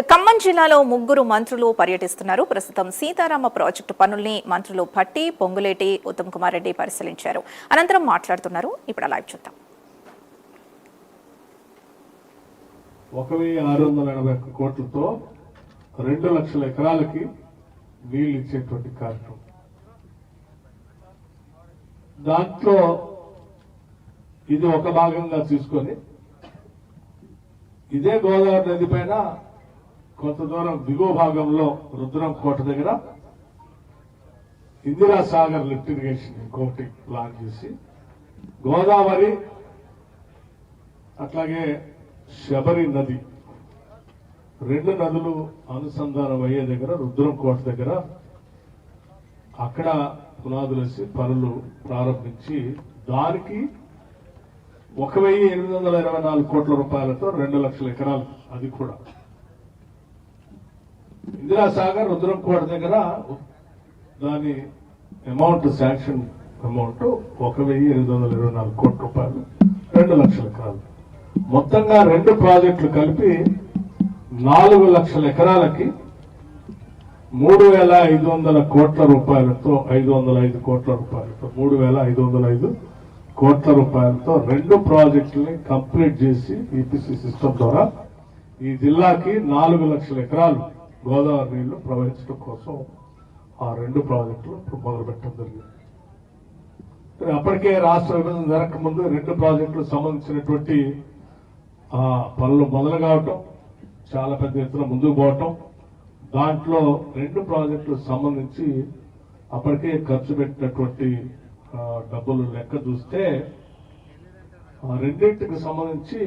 ఖమ్మం జిల్లాలో ముగ్గురు మంత్రులు పర్యటిస్తున్నారు. ప్రస్తుతం సీతారామ ప్రాజెక్టు పనుల్ని మంత్రులు భట్టి, పొంగులేటి, ఉత్తమ్ కుమార్ రెడ్డి పరిశీలించారు. అనంతరం మాట్లాడుతున్నారు. ఇప్పుడు లైవ్ చూద్దాం. 1681 కోట్లతో 2 లక్షల ఎకరాలకి నీళ్లు ఇచ్చేటువంటి కార్యక్రమం. దాంట్లో ఇది ఒక భాగంగా తీసుకొని ఇదే గోదావరి నది పైన కొంత దూరం దిగువ భాగంలో రుద్రం కోట దగ్గర ఇందిరా సాగర్ లిఫ్ట్ ఇరిగేషన్ ఇంకొకటి ప్లాన్ చేసి గోదావరి అట్లాగే శబరి నది 2 నదులు అనుసంధానం అయ్యే దగ్గర రుద్రం కోట దగ్గర అక్కడ పునాదులేసి పనులు ప్రారంభించి దానికి 1824 కోట్ల రూపాయలతో 2 లక్షల ఎకరాలు. అది కూడా ఇందిరా సాగర్ రుద్రం కోట దగ్గర దాని అమౌంట్ శాంక్షన్ అమౌంట్ 1824 కోట్ల రూపాయలు, 2 లక్షల ఎకరాలు. మొత్తంగా 2 ప్రాజెక్టులు కలిపి 4 లక్షల ఎకరాలకి 3500 కోట్ల రూపాయలతో 505 కోట్ల రూపాయలతో 3505 కోట్ల రూపాయలతో 2 ప్రాజెక్టుల్ని కంప్లీట్ చేసి ఈపీసీ సిస్టమ్ ద్వారా ఈ జిల్లాకి 4 లక్షల ఎకరాలు గోదావరి నీళ్లు ప్రవహించడం కోసం ఆ 2 ప్రాజెక్టులు మొదలుపెట్టడం జరిగింది. అప్పటికే రాష్ట్ర విభజన జరగకముందు 2 ప్రాజెక్టులకు సంబంధించినటువంటి పనులు మొదలు కావటం, చాలా పెద్ద ఎత్తున ముందుకు పోవటం, దాంట్లో 2 ప్రాజెక్టులకు సంబంధించి అప్పటికే ఖర్చు పెట్టినటువంటి డబ్బులు లెక్క చూస్తే రెండింటికి సంబంధించి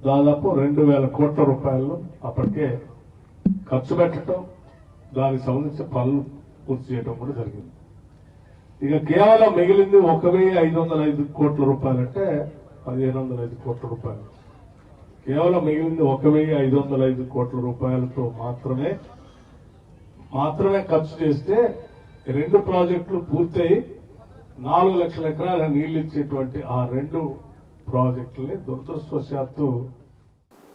దాదాపు 2000 కోట్ల రూపాయలు అప్పటికే ఖర్చు పెట్టడం, దానికి సంబంధించిన పనులు పూర్తి చేయడం కూడా జరిగింది. ఇక కేవలం మిగిలింది 1505 కోట్ల రూపాయలంటే 1505 కోట్ల రూపాయలు. కేవలం మిగిలింది 1505 కోట్ల రూపాయలతో మాత్రమే ఖర్చు చేస్తే 2 ప్రాజెక్టులు పూర్తయి 4 లక్షల ఎకరాల నీళ్లు ఇచ్చేటువంటి ఆ 2 ప్రాజెక్టుల్ని దురదృష్టవశాత్తు